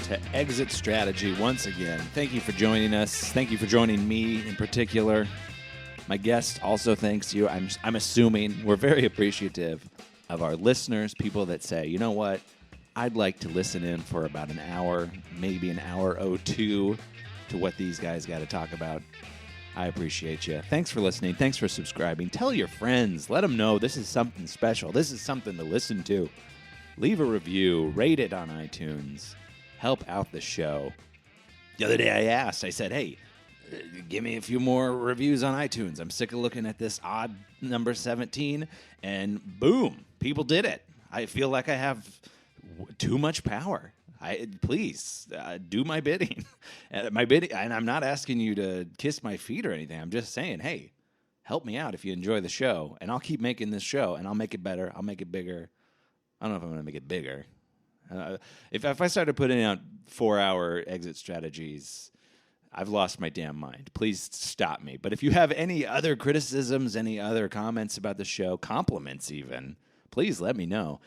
to Exit Strategy once again. Thank you for joining us. Thank you for joining me in particular. My guest also thanks you. I'm assuming we're very appreciative of our listeners, people that say, you know what, I'd like to listen in for about an hour, maybe an hour 02 to what these guys got to talk about. I appreciate you. Thanks for listening. Thanks for subscribing. Tell your friends. Let them know this is something special. This is something to listen to. Leave a review. Rate it on iTunes. Help out the show. The other day I said, hey, give me a few more reviews on iTunes. I'm sick of looking at this odd number 17, and boom, people did it. I feel like I have too much power. Please do my bidding. And I'm not asking you to kiss my feet or anything. I'm just saying, hey, help me out if you enjoy the show, and I'll keep making this show, and I'll make it better. I'll make it bigger. I don't know if I'm going to make it bigger. If I started putting out 4-hour exit strategies, I've lost my damn mind. Please stop me. But if you have any other criticisms, any other comments about the show, compliments even, please let me know.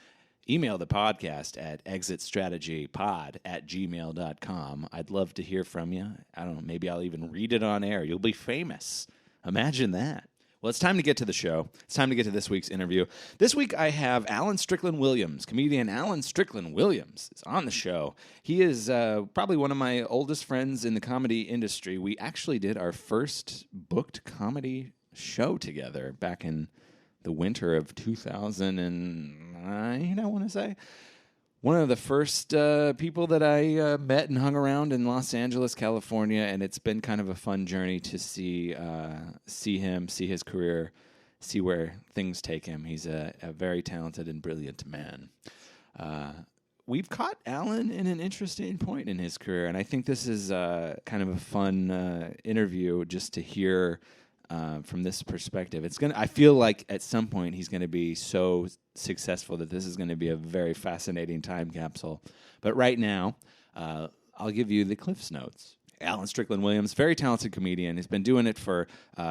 Email the podcast at exitstrategypod@gmail.com. I'd love to hear from you. I don't know, maybe I'll even read it on air. You'll be famous. Imagine that. Well, it's time to get to the show. It's time to get to this week's interview. This week I have Strickland Williams. Comedian Strickland Williams is on the show. He is probably one of my oldest friends in the comedy industry. We actually did our first booked comedy show together back in the winter of 2009, I want to say. One of the first people that I met and hung around in Los Angeles, California, and it's been kind of a fun journey to see him, see his career, see where things take him. He's a very talented and brilliant man. We've caught Alan in an interesting point in his career, and I think this is kind of a fun interview just to hear from this perspective. I feel like at some point he's going to be so successful that this is going to be a very fascinating time capsule. But right now, I'll give you the Cliff's Notes. Strickland Williams, very talented comedian. He's been doing it for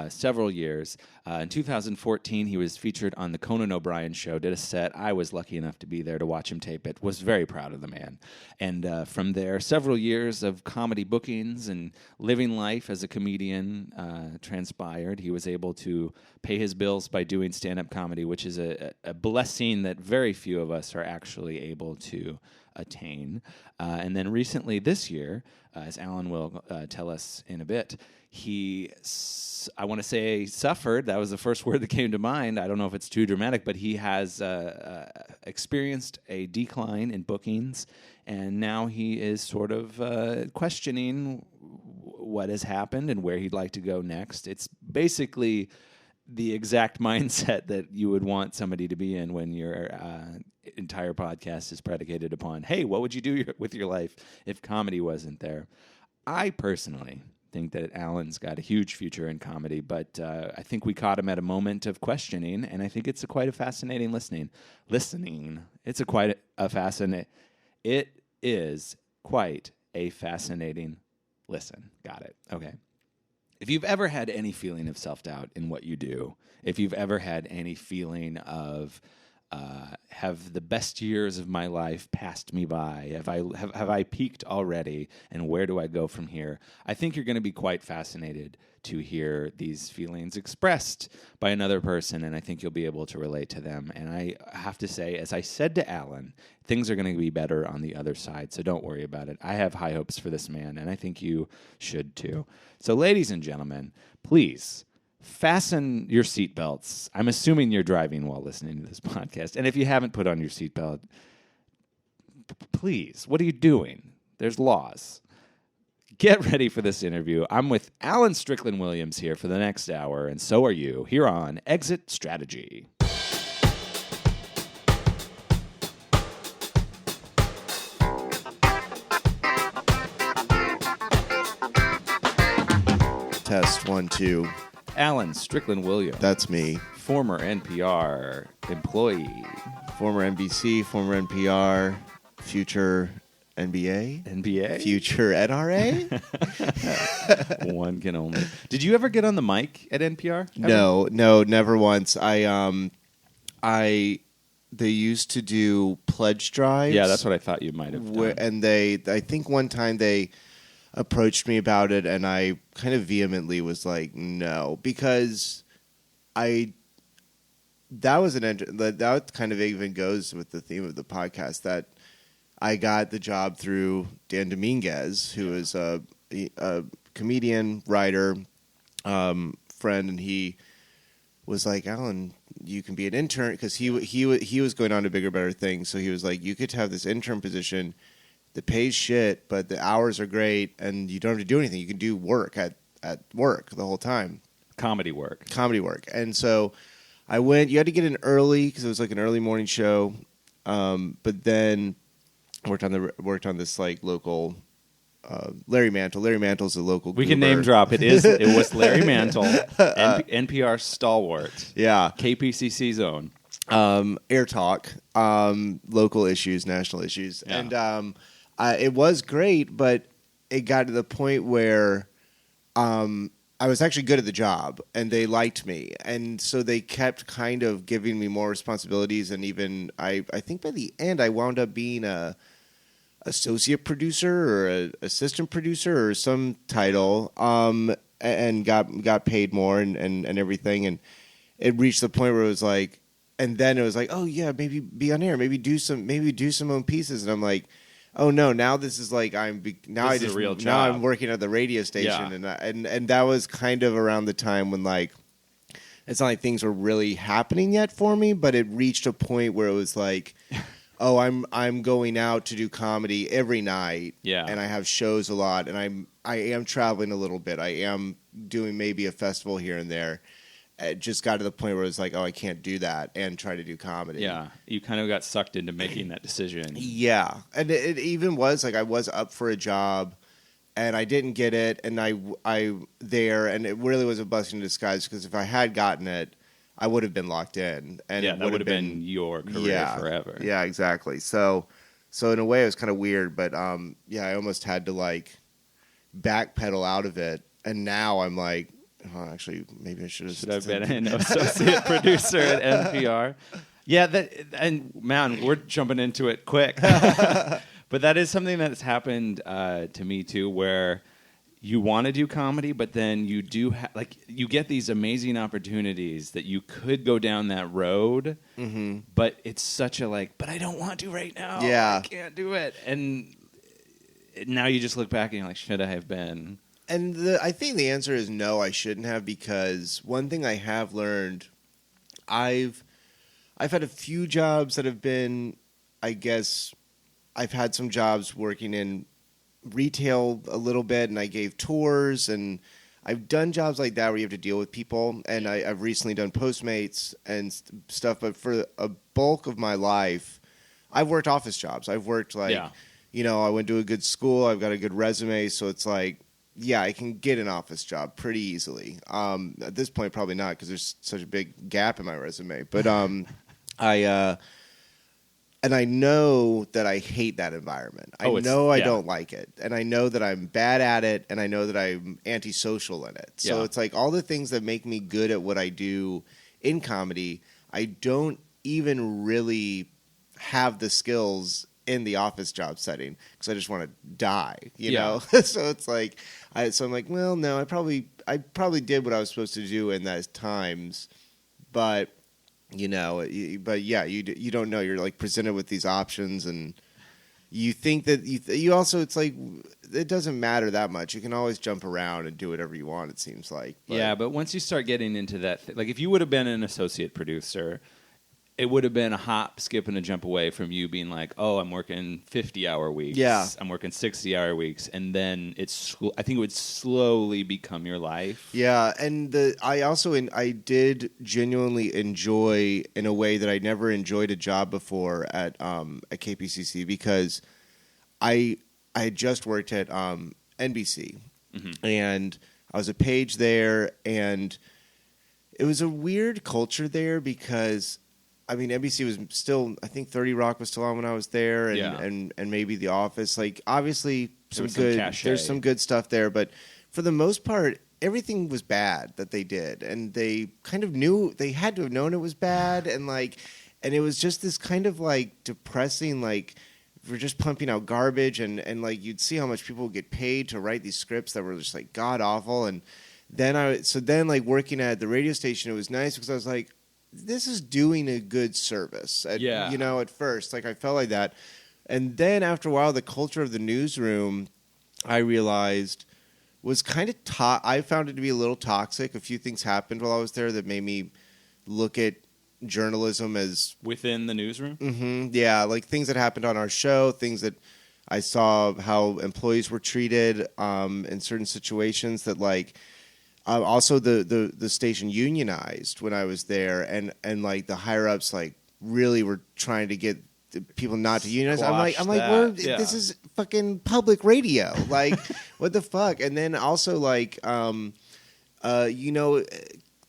several years. In 2014, he was featured on the Conan O'Brien show, did a set. I was lucky enough to be there to watch him tape it. Was very proud of the man. And from there, several years of comedy bookings and living life as a comedian transpired. He was able to pay his bills by doing stand-up comedy, which is a blessing that very few of us are actually able to attain. And then recently this year, as Alan will tell us in a bit, I want to say suffered. That was the first word that came to mind. I don't know if it's too dramatic, but he has experienced a decline in bookings, and now he is sort of questioning what has happened and where he'd like to go next. It's basically the exact mindset that you would want somebody to be in when your entire podcast is predicated upon, hey, what would you do with your life if comedy wasn't there? I personally think that Alan's got a huge future in comedy, but I think we caught him at a moment of questioning, and I think it's quite a fascinating listening. It is quite a fascinating listen. Got it. Okay. If you've ever had any feeling of self-doubt in what you do, if you've ever had any feeling of have the best years of my life passed me by? Have I peaked already, and where do I go from here? I think you're going to be quite fascinated to hear these feelings expressed by another person, and I think you'll be able to relate to them. And I have to say, as I said to Alan, things are going to be better on the other side, so don't worry about it. I have high hopes for this man, and I think you should too. So, ladies and gentlemen, please fasten your seatbelts. I'm assuming you're driving while listening to this podcast. And if you haven't put on your seatbelt, please, what are you doing? There's laws. Get ready for this interview. I'm with Strickland Williams here for the next hour, and so are you, here on Exit Strategy. Test 1, 2. Strickland Williams. That's me. Former NPR employee. Former NBC, former NPR, future NBA? Future NRA? One can only. Did you ever get on the mic at NPR? No, never once. I they used to do pledge drives. Yeah, that's what I thought you might have done. And I think one time they approached me about it, and I kind of vehemently was like, no, because that kind of even goes with the theme of the podcast, that I got the job through Dan Dominguez, who is a comedian, writer, friend, and he was like, Alan, you can be an intern, because he was going on to bigger, better things. So he was like, you could have this intern position that pays shit, but the hours are great, and you don't have to do anything. You can do work at work the whole time. Comedy work. And so I went. You had to get in early because it was like an early morning show. But then worked on this like local. Larry Mantle. Larry Mantle's a local. We can name drop. It was Larry Mantle, NPR stalwart. Yeah. KPCC zone. Air Talk. Local issues, national issues, yeah. And it was great, but it got to the point where I was actually good at the job, and they liked me, and so they kept kind of giving me more responsibilities, and even I think by the end I wound up being a associate producer or an assistant producer or some title, and got paid more and everything, and it reached the point where it was like, and then it was like, oh yeah, maybe be on air, maybe do some own pieces, and I'm like, oh no, now this is like now I'm working at the radio station, yeah. and that was kind of around the time when like it's not like things were really happening yet for me, but it reached a point where it was like, oh, I'm going out to do comedy every night, yeah, and I have shows a lot, and I am traveling a little bit, I am doing maybe a festival here and there. It just got to the point where it was like, oh, I can't do that and try to do comedy. Yeah, you kind of got sucked into making that decision. Yeah, and it even was like I was up for a job, and I didn't get it, and I there, and it really was a blessing in disguise, because if I had gotten it, I would have been locked in, and yeah, that would have been your career forever. Yeah, exactly. So in a way, it was kind of weird, but yeah, I almost had to like backpedal out of it, and now I'm like, oh, actually, maybe I should have been an associate producer at NPR. Yeah, and man, we're jumping into it quick. But that is something that's happened to me too, where you want to do comedy, but then you do you get these amazing opportunities that you could go down that road, mm-hmm. but it's such a but I don't want to right now. Yeah, I can't do it, and now you just look back and you're like, should I have been? And I think the answer is no, I shouldn't have, because one thing I have learned, I've had a few jobs that have been, I guess, I've had some jobs working in retail a little bit, and I gave tours, and I've done jobs like that where you have to deal with people, and I've recently done Postmates and stuff, but for a bulk of my life, I've worked office jobs. I've worked I went to a good school, I've got a good resume, so it's like, yeah, I can get an office job pretty easily. At this point, probably not, because there's such a big gap in my resume. But I know that I hate that environment. I don't like it, and I know that I'm bad at it, and I know that I'm antisocial in it. So it's like all the things that make me good at what I do in comedy, I don't even really have the skills in the office job setting, because I just want to die, you know? So it's like, I'm like, well, no, I probably did what I was supposed to do in those times, but you don't know. You're like presented with these options, and you think that you also, it's like, it doesn't matter that much. You can always jump around and do whatever you want, it seems like. But once you start getting into that, like if you would have been an associate producer, it would have been a hop, skip, and a jump away from you being like, oh, I'm working 50-hour weeks. Yeah. I'm working 60-hour weeks. And then I think it would slowly become your life. Yeah, and I did genuinely enjoy, in a way that I never enjoyed a job before at KPCC, because I had just worked at NBC. Mm-hmm. And I was a page there, and it was a weird culture there, because I mean, NBC was still, I think 30 Rock was still on when I was there, and maybe The Office. Like, obviously, there's some good stuff there, but for the most part, everything was bad that they did, and they kind of knew, they had to have known it was bad, and like, And it was just this kind of like depressing, like we're just pumping out garbage, and like you'd see how much people would get paid to write these scripts that were just like god awful. And then like working at the radio station, it was nice because I was like, this is doing a good service. At first, like I felt like that. And then after a while, the culture of the newsroom, I realized was kind of I found it to be a little toxic. A few things happened while I was there that made me look at journalism as within the newsroom. Yeah, like things that happened on our show, things that I saw how employees were treated in certain situations. That like also the station unionized when I was there, and like the higher ups like really were trying to get the people not to unionize. This is fucking public radio. Like what the fuck? And then also like the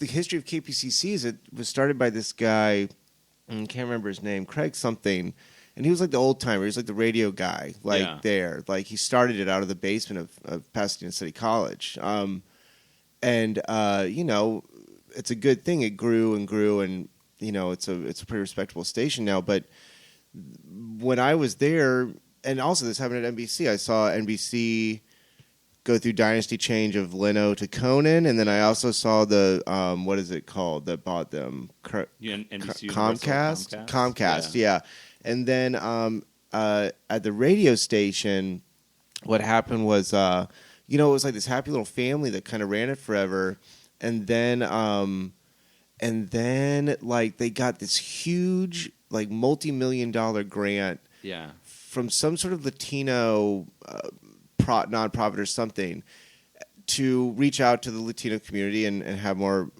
history of KPCC is it was started by this guy, I can't remember his name, Craig something, and he was like the old timer. He was like the radio guy, there. Like he started it out of the basement of Pasadena City College, it's a good thing. It grew and grew, and it's a pretty respectable station now. But when I was there, and also this happened at NBC, I saw NBC go through dynasty change of Leno to Conan, and then I also saw the what is it called that bought them? NBC Comcast, yeah. And then at the radio station, what happened was it was like this happy little family that kind of ran it forever, and then like they got this huge like multi-million-dollar grant from some sort of Latino nonprofit or something to reach out to the Latino community and have more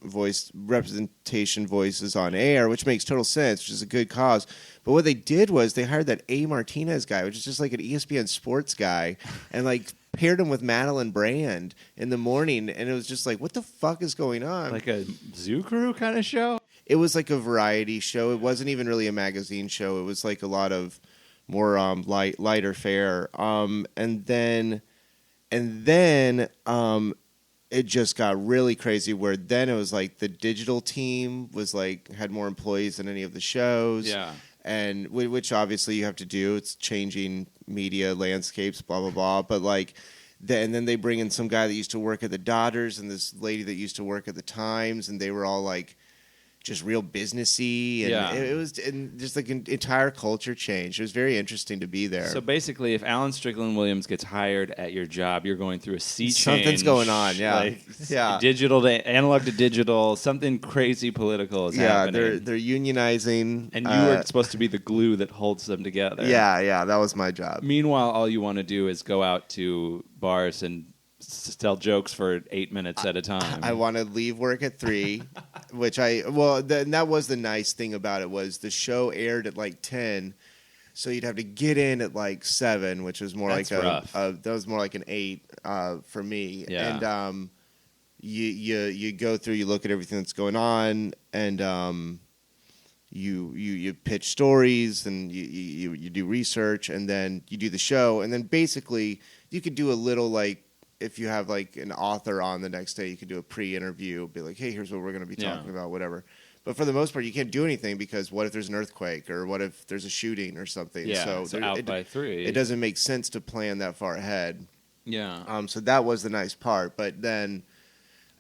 representation voices on air, which makes total sense, which is a good cause. But what they did was they hired that A. Martinez guy, which is just like an ESPN sports guy, and like paired him with Madeline Brand in the morning, and it was just like, what the fuck is going on? Like a Zoo Crew kind of show? It was like a variety show. It wasn't even really a magazine show. It was like a lot of more lighter fare, and then it just got really crazy. Where then it was like the digital team was like had more employees than any of the shows, and which obviously you have to do. It's changing media landscapes, blah blah blah. But like, and then they bring in some guy that used to work at the Dodgers and this lady that used to work at the Times, and they were all like just real businessy, and it was just like an entire culture change. It was very interesting to be there. So basically, if Alan Strickland Williams gets hired at your job, you're going through a sea change. Something's going on, digital to analog to digital. Something crazy political is happening. They're unionizing, and you are supposed to be the glue that holds them together. Yeah, that was my job. Meanwhile, all you want to do is go out to bars and tell jokes for 8 minutes at a time. I want to leave work at 3, which that was the nice thing about it was the show aired at like 10, so you'd have to get in at like 7, which was more That's like rough. that was more like an 8 for me. Yeah. And you go through, you look at everything that's going on, and you pitch stories, and you do research, and then you do the show, and then basically you could do a little like. If you have like an author on the next day, you could do a pre-interview, be like, hey, here's what we're going to be talking about, whatever. But for the most part, you can't do anything because what if there's an earthquake or what if there's a shooting or something? Yeah, so out by 3. It doesn't make sense to plan that far ahead. Yeah. So that was the nice part. But then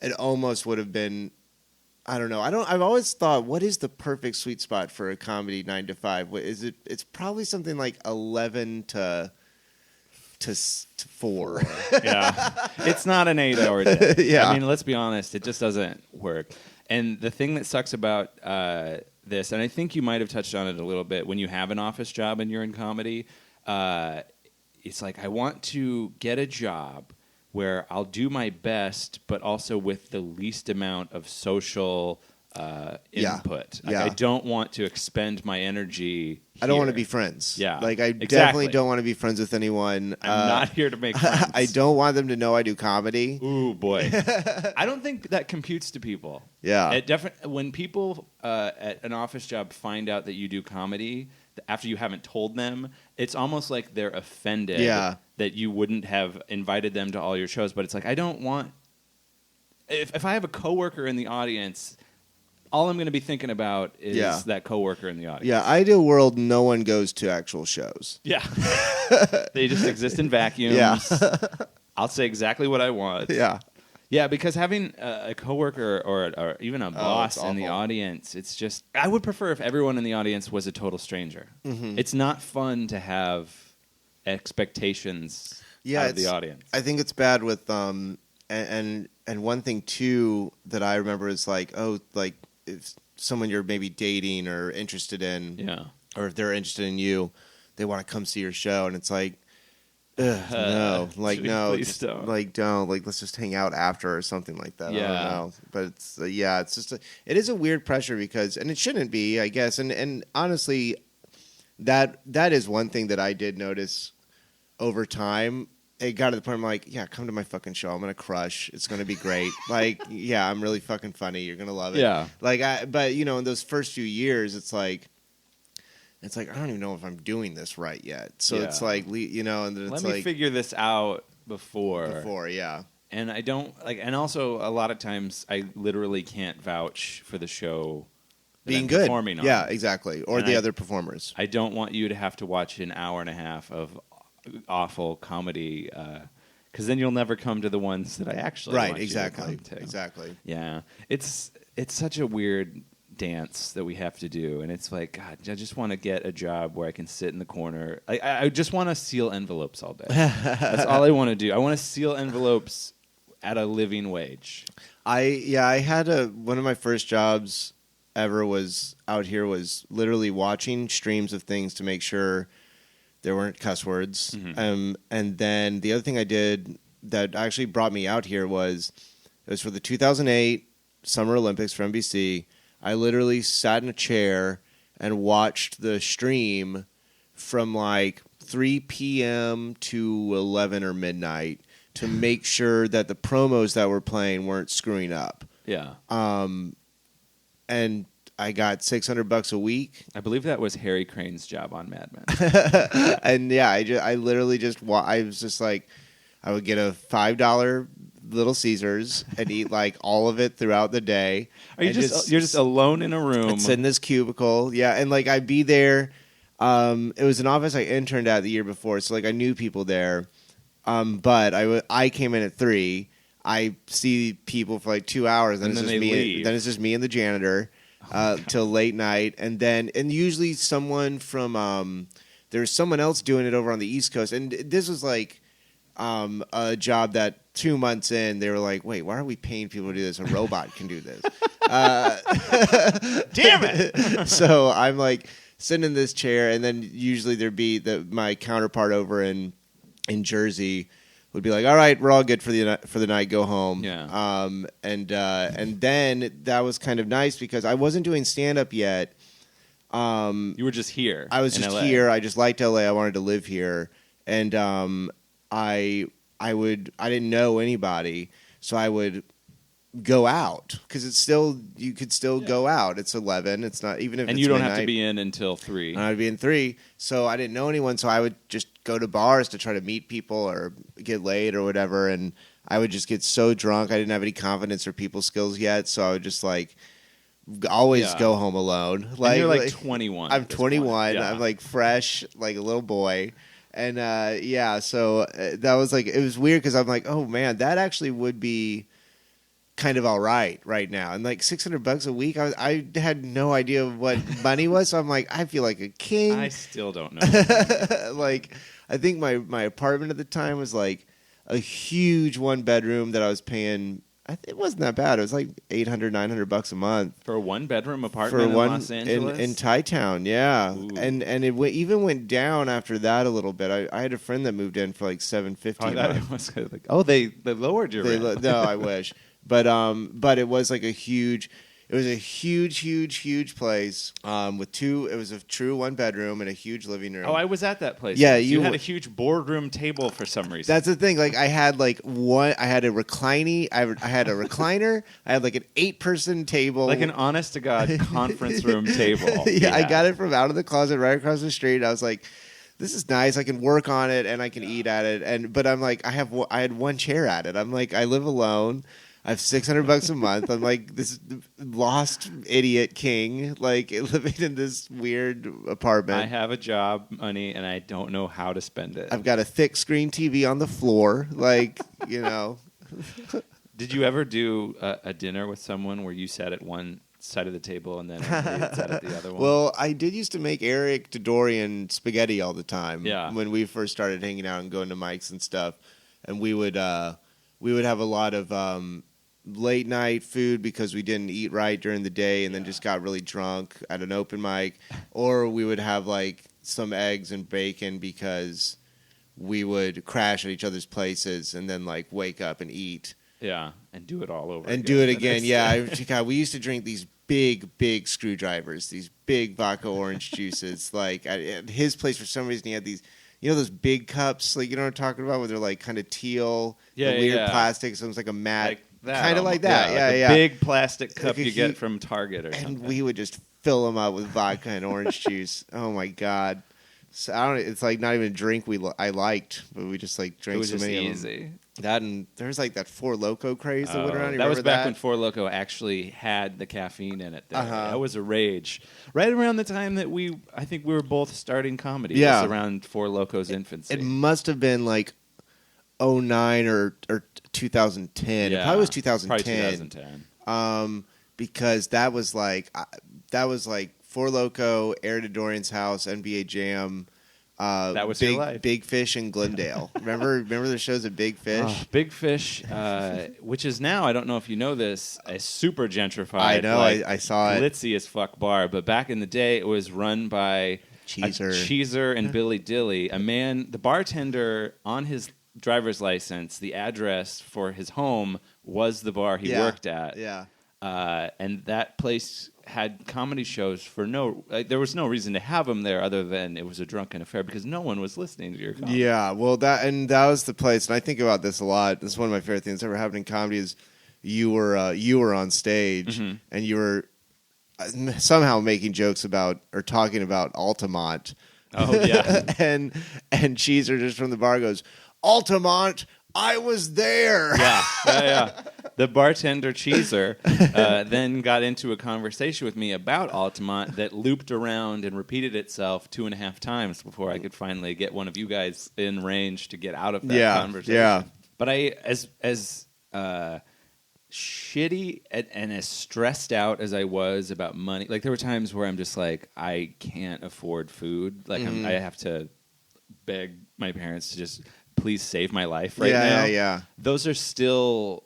it almost would have been, I don't know. I've always thought, what is the perfect sweet spot for a comedy 9 to 5? What is it? It's probably something like 11 to 4. Yeah. It's not an 8-hour day. Yeah. I mean, let's be honest. It just doesn't work. And the thing that sucks about this, and I think you might have touched on it a little bit, when you have an office job and you're in comedy, it's like I want to get a job where I'll do my best, but also with the least amount of social input. Like, I don't want to expend my energy here. I don't want to be friends. Yeah, like I definitely don't want to be friends with anyone. I'm not here to make friends. I don't want them to know I do comedy. Ooh, boy. I don't think that computes to people. Yeah. When people at an office job find out that you do comedy, after you haven't told them, it's almost like they're offended that you wouldn't have invited them to all your shows. But it's like, I don't want... If I have a coworker in the audience... all I'm going to be thinking about is that coworker in the audience. Yeah, ideal world, no one goes to actual shows. Yeah. They just exist in vacuums. Yeah. I'll say exactly what I want. Yeah. Yeah, because having a coworker or even a boss in the audience, it's just... I would prefer if everyone in the audience was a total stranger. Mm-hmm. It's not fun to have expectations out of the audience. I think it's bad with... And one thing, too, that I remember is like, if someone you're maybe dating or interested in, or if they're interested in you, they want to come see your show, and it's like, no, please don't. Let's just hang out after or something like that. Yeah. I don't know, but it's it's just it is a weird pressure because, and it shouldn't be, I guess, and honestly, that is one thing that I did notice over time. It got to the point I'm like, yeah, come to my fucking show. I'm gonna crush. It's gonna be great. I'm really fucking funny. You're gonna love it. Yeah. But in those first few years, it's like I don't even know if I'm doing this right yet. So it's like, and then it's let me figure this out before. Yeah. And I don't and also a lot of times I literally can't vouch for the show being good. Performing on. Yeah, exactly. Or the other performers. I don't want you to have to watch an hour and a half of awful comedy, because then you'll never come to the ones that I actually want you to come to. Exactly. Yeah, it's such a weird dance that we have to do, and it's like, God, I just want to get a job where I can sit in the corner. I just want to seal envelopes all day. That's all I want to do. I want to seal envelopes at a living wage. I had one of my first jobs ever was out here was literally watching streams of things to make sure there weren't cuss words. Mm-hmm. And then the other thing I did that actually brought me out here was for the 2008 Summer Olympics for NBC. I literally sat in a chair and watched the stream from 3 p.m. to 11 or midnight to make sure that the promos that were playing weren't screwing up. Yeah. And I got $600 a week. I believe that was Harry Crane's job on Mad Men. And I literally I was just like, I would get a $5 Little Caesars and eat all of it throughout the day. You're just alone in a room. I'd sit in this cubicle. Yeah. And I'd be there. It was an office I interned at the year before. So I knew people there. But I came in at 3. I see people for 2 hours. And then they leave. Then it's just me and the janitor. Till late night, and usually someone from there's someone else doing it over on the East Coast, and this was a job that 2 months in they were like, wait, why are we paying people to do this? A robot can do this. Damn it! So I'm sitting in this chair, and then usually there'd be my counterpart over in Jersey would be like, all right, we're all good for the night, go home. Yeah. And then that was kind of nice because I wasn't doing stand-up yet. You were just here. I was just here. I just liked LA. I wanted to live here. And I didn't know anybody, so I would go out because you could still go out. It's 11. It's not even if and it's you don't midnight. Have to be in until 3. And I'd be in 3, so I didn't know anyone. So I would just go to bars to try to meet people or get laid or whatever. And I would just get so drunk. I didn't have any confidence or people skills yet, so I would just always go home alone. And you're 21. I'm 21. Yeah. I'm fresh, like a little boy. And so that was it was weird because I'm oh man, that actually would be kind of all right now. And $600 a week, I had no idea what money was. So I'm I feel like a king. I still don't know. I think my apartment at the time was a huge 1-bedroom that I was paying. It wasn't that bad. It was $800, $900 a month for a 1-bedroom apartment in Los Angeles in Thai-town. Yeah. Ooh. And it even went down after that a little bit. I had a friend that moved in for $750. They lowered your rent. No, I wish. But it was it was a huge place with 2. It was a true 1-bedroom and a huge living room. Oh, I was at that place. Yeah, you had a huge boardroom table for some reason. That's the thing. I had I had a recliner. I had a recliner. I had an 8-person table, an honest to God conference room table. Yeah, I got it from out of the closet right across the street. I was this is nice. I can work on it and I can eat at it. But I'm I had 1 chair at it. I'm I live alone. I have $600 a month. I'm like this lost idiot king, like living in this weird apartment. I have a job, money, and I don't know how to spend it. I've got a thick screen TV on the floor, like, you know. Did you ever do a dinner with someone where you sat at one side of the table and then everybody sat at the other one? Well, I did used to make Eric Dodorian spaghetti all the time. Yeah. When we first started hanging out and going to mics and stuff, and we would have a lot of late night food because we didn't eat right during the day and then just got really drunk at an open mic, or we would have like some eggs and bacon because we would crash at each other's places and then like wake up and eat. Yeah, and do it all over And again. do it again, yeah. God, we used to drink these big screwdrivers, these big vodka orange juices. Like at his place, for some reason, he had these, you know, those big cups, like, you know what I'm talking about, where they're like kind of teal, the weird plastic, so it's like a matte, kind of like that, like a big plastic cup like you get from Target or something. And we would just fill them up with vodka and orange juice. Oh my God. So it's like not even a drink I liked, but we just like drank so many of them. Easy. That, and there's like that Four Loko craze that went around. That was back when Four Loko actually had the caffeine in it. That was a rage. Right around the time that I think we were both starting comedy. Yeah. It was around Four Loko's infancy. It must have been like 2009 or 2010. Yeah, It probably was 2010. Probably 2010. Because that was like Four Loko, Air Dodorian's house, NBA Jam. That was your life. Big Fish in Glendale. remember the shows at Big Fish? Oh, Big Fish, which is now, I don't know if you know this, a super gentrified. I know, like, I saw it. Glitzy as fuck bar. But back in the day, it was run by Cheeser and Billy Dilly. A man, the bartender on his driver's license, the address for his home was the bar he worked at. Yeah. And that place had comedy shows for there was no reason to have them there other than it was a drunken affair because no one was listening to your comedy. Yeah, well, that was the place, and I think about this a lot. This is one of my favorite things that ever happened in comedy is you were on stage and you were somehow making jokes about or talking about Altamont. Oh yeah, and Cheeser just from the bar goes, Altamont, I was there. Yeah. The bartender Cheeser then got into a conversation with me about Altamont that looped around and repeated itself 2.5 times before I could finally get one of you guys in range to get out of that conversation. Yeah. But I, as shitty and as stressed out as I was about money, like there were times where I'm just like, I can't afford food. Like I have to beg my parents to just please save my life right now. Yeah. Those are still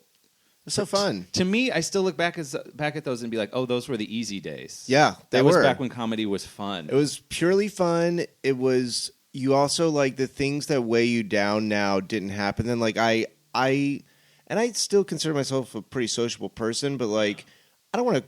so fun. To me, I still look back at those and be like, oh, those were the easy days. Yeah, they that were. was back when comedy was fun. It was purely fun. It was, you also, like, the things that weigh you down now didn't happen. Then, like, I still consider myself a pretty sociable person, but, like, I don't want to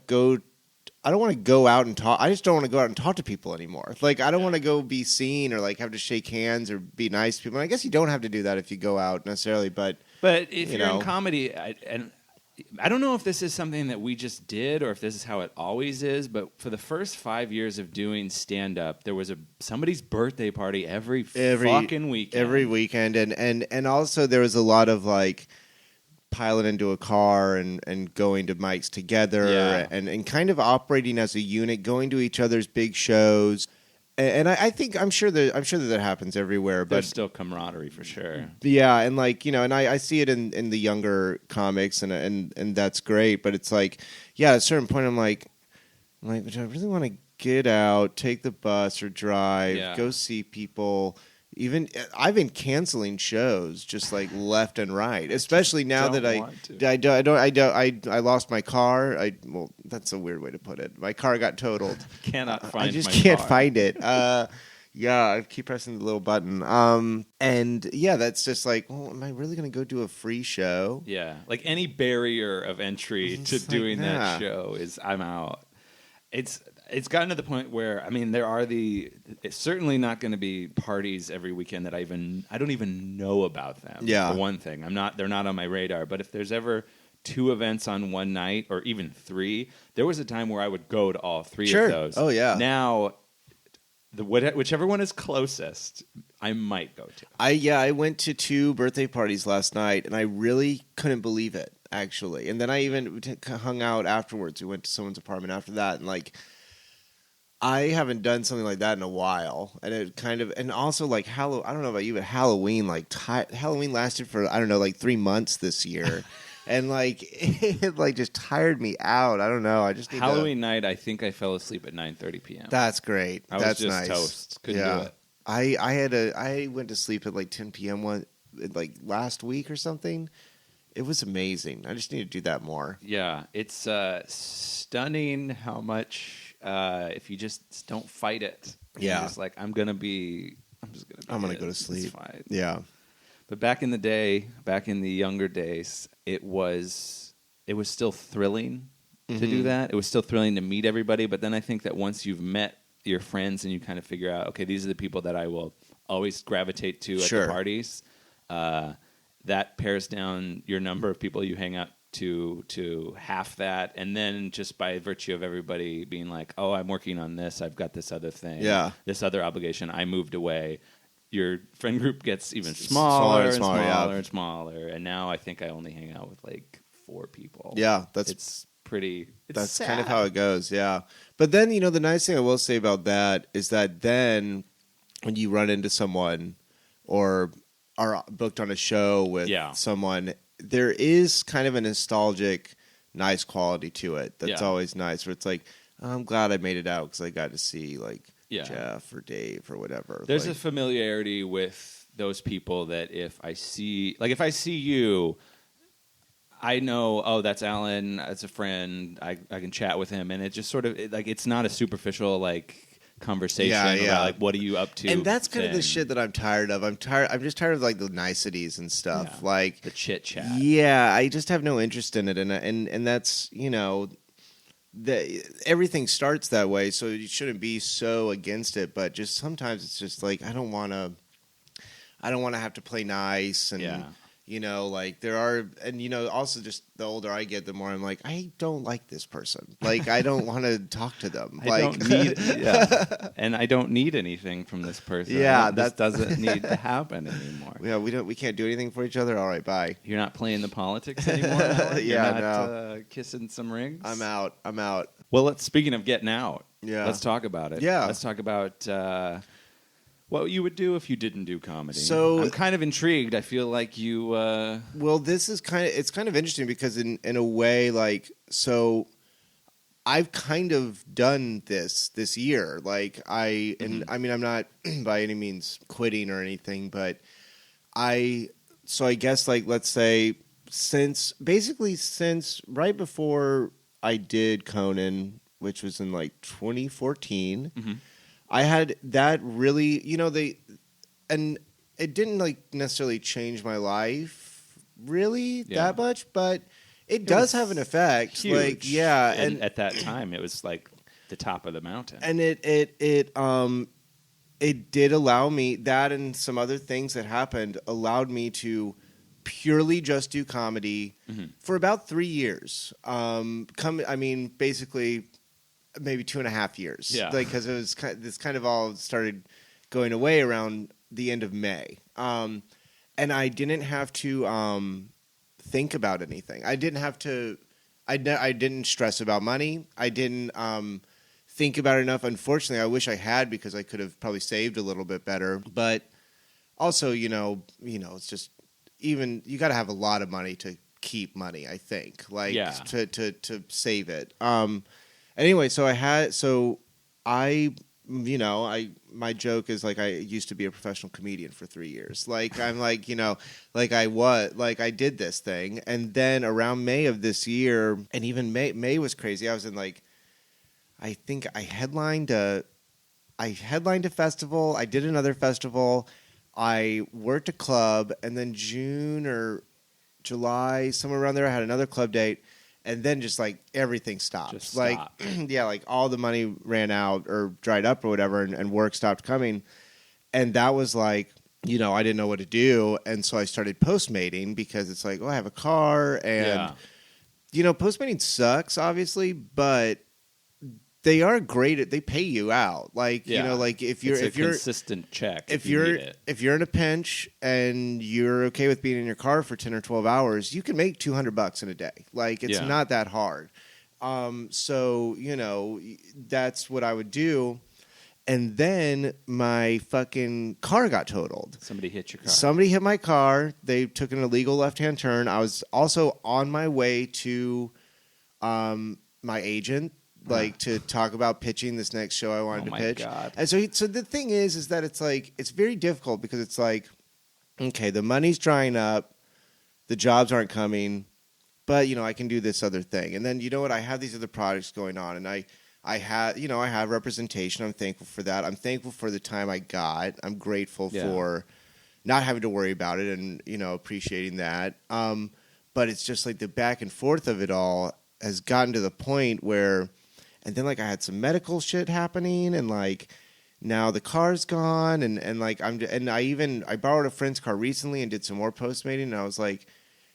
go out and talk. I just don't want to go out and talk to people anymore. Like, I don't want to go be seen or, like, have to shake hands or be nice to people. And I guess you don't have to do that if you go out necessarily, but if you're in comedy, I don't know if this is something that we just did or if this is how it always is, but for the first 5 years of doing stand-up, there was somebody's birthday party every fucking weekend. Every weekend, and also there was a lot of, like, piling into a car and going to mics together and kind of operating as a unit, going to each other's big shows. And I'm sure that happens everywhere, but there's still camaraderie for sure. Yeah, and like, you know, and I see it in the younger comics, and that's great. But it's like, yeah, at a certain point, I'm like, do I really want to get out, take the bus or drive, go see people? Even I've been canceling shows just like left and right, especially now that I lost my car. Well, that's a weird way to put it. My car got totaled. Cannot find. I just can't find it. Yeah, I keep pressing the little button. And yeah, that's just like, well, am I really going to go do a free show? Yeah, like any barrier of entry to doing that show is I'm out. It's gotten to the point where, I mean, it's certainly not going to be parties every weekend that I don't even know about them. Yeah. For one thing, they're not on my radar. But if there's ever 2 events on one night or even 3, there was a time where I would go to all 3 of those. Oh yeah. Now, whichever one is closest, I might go to. I went to 2 birthday parties last night, and I really couldn't believe it. actually. And then I even hung out afterwards. We went to someone's apartment after that, and like I haven't done something like that in a while. And it kind of, and also like I don't know about you, but Halloween, like Halloween lasted for I don't know like 3 months this year. And like it like just tired me out. I don't know. I just need Halloween night. I think I fell asleep at 9:30 p.m. That's great. I was That's just nice. toast. Couldn't do it. I went to sleep at like 10 p.m. like last week or something. It was amazing. I just need to do that more. Yeah, it's stunning how much if you just don't fight it. Yeah, just like I'm gonna go to sleep. It's fine. Yeah. But back in the day, back in the younger days, it was still thrilling to do that. It was still thrilling to meet everybody. But then I think that once you've met your friends and you kind of figure out, okay, these are the people that I will always gravitate to at the parties, that pares down your number of people you hang out to half that. And then just by virtue of everybody being like, oh, I'm working on this, I've got this other thing, this other obligation, I moved away. Your friend group gets even smaller and smaller. And now I think I only hang out with like 4 people. Yeah, that's sad. Kind of how it goes, yeah. But then, the nice thing I will say about that is that then when you run into someone or are booked on a show with someone, there is kind of a nostalgic, nice quality to it that's always nice, where it's like, I'm glad I made it out because I got to see like Jeff or Dave or whatever. There's a familiarity with those people that if I see you, I know, oh, that's Alan, that's a friend, I can chat with him, and it just sort of, it's not a superficial, conversation about, what are you up to? And that's kind of the shit that I'm tired of. I'm just tired of, the niceties and stuff. The chit-chat. Yeah, I just have no interest in it, and that's, everything starts that way, so you shouldn't be so against it, but just sometimes it's just like, I don't want to have to play nice, and there are, and also just the older I get, the more I'm like, I don't like this person. I don't want to talk to them. And I don't need anything from this person. Yeah, that doesn't need to happen anymore. Yeah, we can't do anything for each other. All right, bye. You're not playing the politics anymore. Alan? You're not kissing some rings. I'm out. Well, speaking of getting out, let's talk about it. Yeah, let's talk about what you would do if you didn't do comedy. So I'm kind of intrigued. I feel like you. Well, this is it's kind of interesting because in a way, I've kind of done this year. And I mean, I'm not by any means quitting or anything, but I guess let's say since right before I did Conan, which was in 2014. Mm-hmm. I had that really, and it didn't necessarily change my life really that much, but it does have an effect. Huge. And at that time it was the top of the mountain. And it did allow me, that and some other things that happened allowed me to purely just do comedy for about 3 years. Basically maybe 2.5 years. Yeah. Because it was this kind of all started going away around the end of May. And I didn't have to think about anything. I didn't have to. I didn't stress about money. I didn't think about it enough. Unfortunately, I wish I had, because I could have probably saved a little bit better. But also, it's just, even you got to have a lot of money to keep money, I think. To save it. Anyway, my joke is I used to be a professional comedian for 3 years. I did this thing, and then around May of this year, and even May was crazy. I was in I think I headlined a festival. I did another festival. I worked a club, and then June or July, somewhere around there, I had another club date. And then just everything stopped. All the money ran out or dried up or whatever, and work stopped coming. And that was I didn't know what to do. And so I started PostMating, because it's I have a car, and PostMating sucks, obviously, but they are great. They pay you out. Like, you know, like if you're consistent check. If you're in a pinch and you're okay with being in your car for 10 or 12 hours, you can make $200 in a day. Like, it's not that hard. So, you know, that's what I would do. And then my fucking car got totaled. Somebody hit your car. Somebody hit my car. They took an illegal left-hand turn. I was also on my way to my agent, like to talk about pitching this next show I wanted to pitch. God. And so the thing is that it's like, it's very difficult because it's like, okay, the money's drying up, the jobs aren't coming, but, you know, I can do this other thing. And then, you know what, I have these other projects going on, and I have representation. I'm thankful for that. I'm thankful for the time I got. I'm grateful for not having to worry about it and, you know, appreciating that. But it's just like the back and forth of it all has gotten to the point where, and then like I had some medical shit happening, and like now the car's gone, and like I borrowed a friend's car recently and did some more PostMating, and I was like,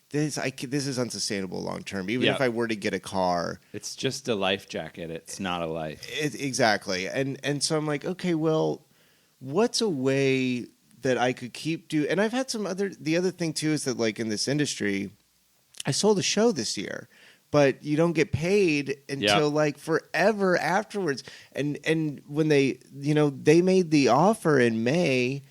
this is unsustainable long term. Even if I were to get a car, it's just a life jacket. It's not a life. Exactly. And so I'm like, okay, well, what's a way that I could keep doing? And I've had the other thing too is that like in this industry, I sold a show this year, but you don't get paid until like forever afterwards. And when they made the offer in May,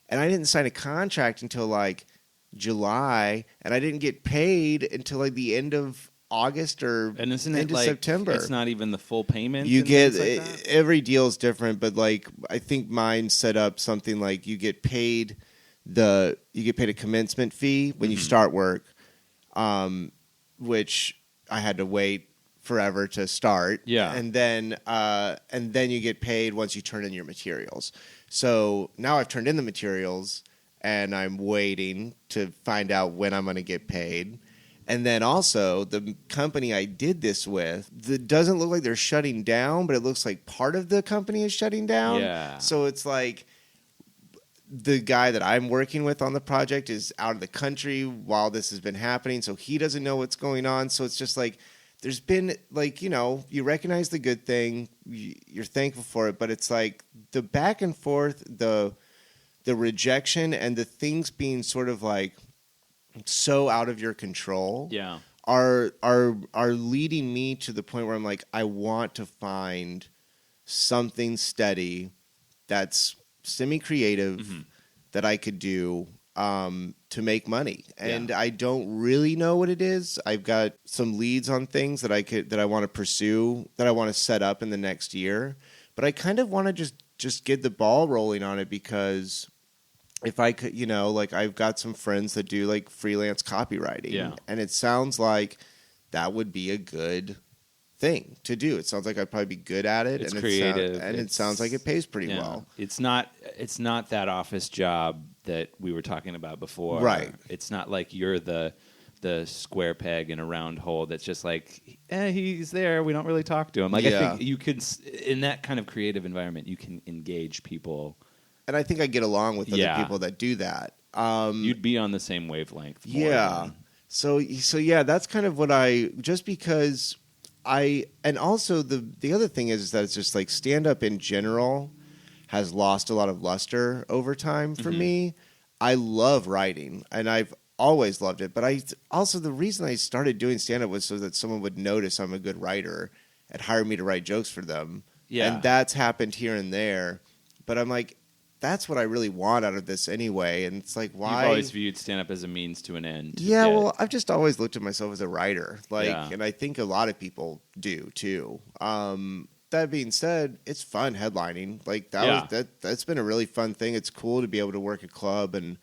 and I didn't sign a contract until like July, and I didn't get paid until like the end of August or end of September. It's not even the full payment. You get every deal is different, but like I think mine set up something like you get paid a commencement fee when you start work, which I had to wait forever to start. Yeah, and then you get paid once you turn in your materials. So now I've turned in the materials, and I'm waiting to find out when I'm going to get paid. And then also, the company I did this with, it doesn't look like they're shutting down, but it looks like part of the company is shutting down. Yeah. So it's like the guy that I'm working with on the project is out of the country while this has been happening, so he doesn't know what's going on. So it's just like there's been, like, you know, you recognize the good thing, you're thankful for it, but it's like the back and forth, the rejection and the things being sort of like so out of your control are leading me to the point where I'm like, I want to find something steady that's semi-creative that I could do to make money. And I don't really know what it is. I've got some leads on things that I want to pursue, that I want to set up in the next year. But I kind of want to just get the ball rolling on it, because if I could, you know, like I've got some friends that do like freelance copywriting, and it sounds like that would be a good thing to do. It sounds like I'd probably be good at it. It's creative, it sounds like it pays pretty well. It's not that office job that we were talking about before. Right. It's not like you're the square peg in a round hole that's just like, he's there, we don't really talk to him. Like, I think you could, in that kind of creative environment, you can engage people. And I think I get along with other people that do that. You'd be on the same wavelength. So that's kind of what just because and also the other thing is that it's just like stand-up in general has lost a lot of luster over time for me. I love writing, and I've always loved it. But the reason I started doing stand-up was so that someone would notice I'm a good writer and hire me to write jokes for them. Yeah. And that's happened here and there. But I'm like, that's what I really want out of this anyway. And it's like, why? You've always viewed stand-up as a means to an end. Yeah, well, I've just always looked at myself as a writer. And I think a lot of people do, too. That being said, it's fun headlining. Like, that's been a really fun thing. It's cool to be able to work a club, and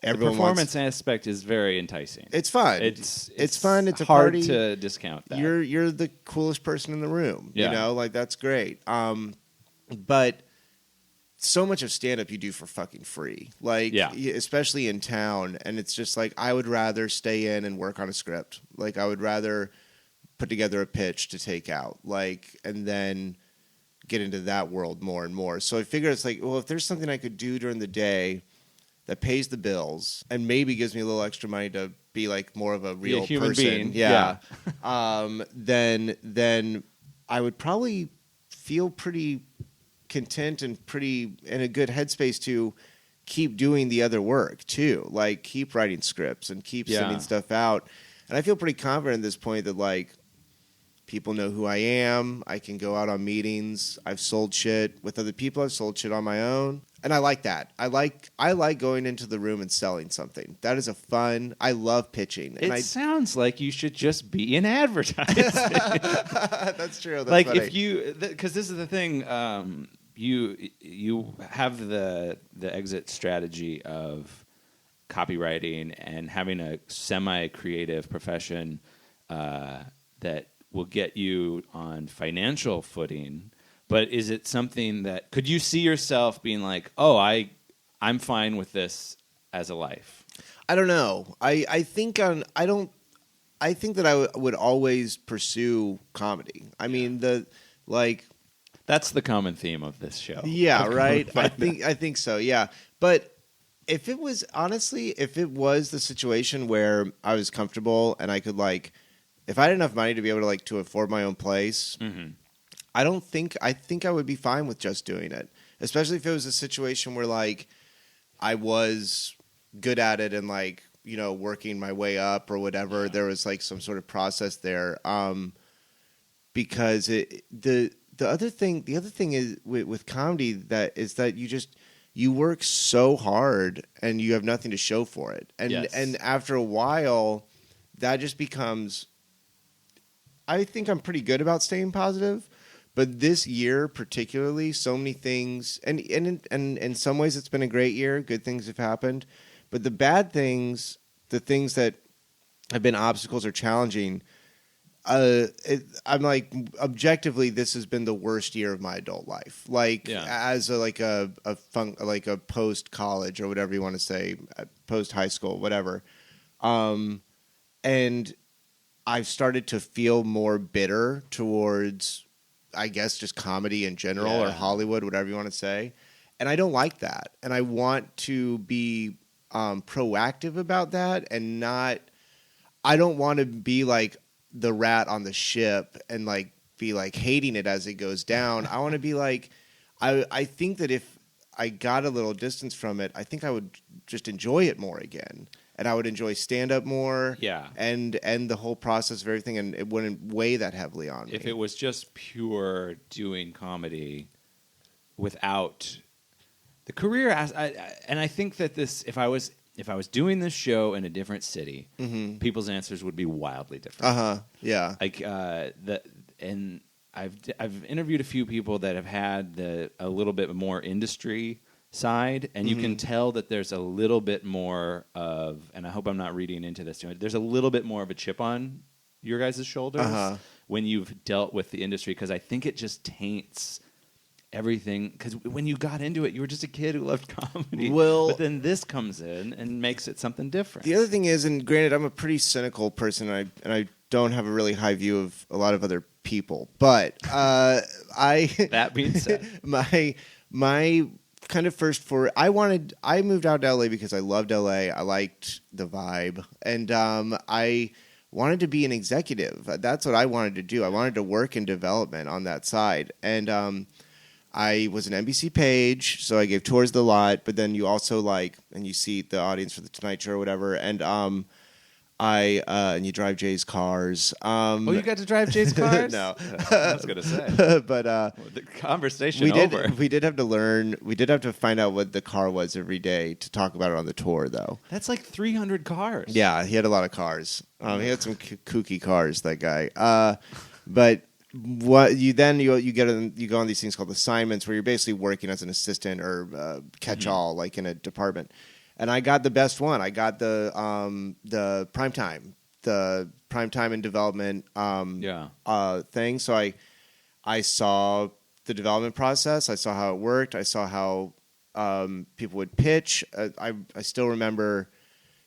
everyone the performance aspect is very enticing. It's fun. It's fun. It's a hard party. To discount that. You're the coolest person in the room. You know, like, that's great. But so much of stand-up you do for fucking free. Like, especially in town. And it's just like, I would rather stay in and work on a script. Like, I would rather put together a pitch to take out. Like, and then get into that world more and more. So I figure it's like, well, if there's something I could do during the day that pays the bills and maybe gives me a little extra money to be like more of a real human person. Being. Then I would probably feel pretty content and pretty in a good headspace to keep doing the other work too. Like keep writing scripts and keep sending stuff out. And I feel pretty confident at this point that like people know who I am. I can go out on meetings. I've sold shit with other people. I've sold shit on my own. And I like that. I like going into the room and selling something. That is I love pitching. And it sounds like you should just be in advertising. That's true. That's like funny. if you, because this is the thing, you have the exit strategy of copywriting and having a semi-creative profession that will get you on financial footing. But is it something that could you see yourself being like, oh, I'm fine with this as a life? I don't know. I think that I would always pursue comedy. I mean that's the common theme of this show. Yeah, right. I think so. Yeah, but if it was the situation where I was comfortable and I could if I had enough money to be able to afford my own place. Mm-hmm. I think I would be fine with just doing it, especially if it was a situation where I was good at it and working my way up or whatever. Yeah. There was some sort of process there. Because the other thing is with comedy that you work so hard and you have nothing to show for it, and after a while, that just becomes. I think I'm pretty good about staying positive. But this year, particularly, so many things, and in some ways, it's been a great year. Good things have happened, but the bad things, the things that have been obstacles or challenging, I'm objectively, this has been the worst year of my adult life. As a post college or whatever you want to say, post high school, whatever, and I've started to feel more bitter towards. I guess just comedy in general or Hollywood, whatever you want to say. And I don't like that. And I want to be proactive about that and I don't want to be like the rat on the ship and be hating it as it goes down. I want to be I think that if I got a little distance from it, I think I would just enjoy it more again. And I would enjoy stand-up more, and the whole process of everything, and it wouldn't weigh that heavily on me. If it was just pure doing comedy without the career, and I think that if I was doing this show in a different city, mm-hmm. people's answers would be wildly different. Yeah. And I've interviewed a few people that have had a little bit more industry side, and you can tell that there's a little bit more of, and I hope I'm not reading into this too much, there's a little bit more of a chip on your guys' shoulders when you've dealt with the industry, because I think it just taints everything, because when you got into it, you were just a kid who loved comedy. But then this comes in and makes it something different. The other thing is, and granted, I'm a pretty cynical person, and I don't have a really high view of a lot of other people, but that being said, my kind of I moved out to LA because I loved LA. I liked the vibe, and I wanted to be an executive. That's what I wanted to do. I wanted to work in development on that side, and I was an NBC page, so I gave tours the lot. But then you also and you see the audience for the Tonight Show or whatever, and and you drive Jay's cars. You got to drive Jay's cars? No. I was going to say. But the conversation over. We did have to learn. We did have to find out what the car was every day to talk about it on the tour, though. That's 300 cars. Yeah, he had a lot of cars. He had some kooky cars, that guy. But what you go on these things called assignments, where you're basically working as an assistant or catch-all, in a department. And I got the best one. I got the primetime in development thing. So I saw the development process. I saw how it worked. I saw how people would pitch. I still remember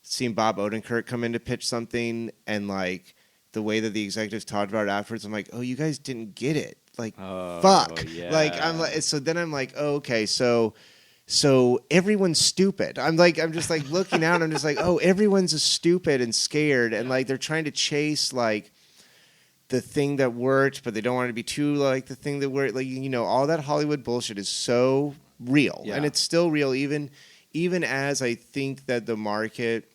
seeing Bob Odenkirk come in to pitch something, and the way that the executives talked about it afterwards. I'm like, oh, you guys didn't get it. Fuck. Yeah. So then I'm like, oh, okay, so everyone's stupid. I'm just looking out. I'm just oh, everyone's stupid and scared, and they're trying to chase the thing that worked, but they don't want it to be too like the thing that worked. Like, you know, all that Hollywood bullshit is so real, and it's still real even as I think that the market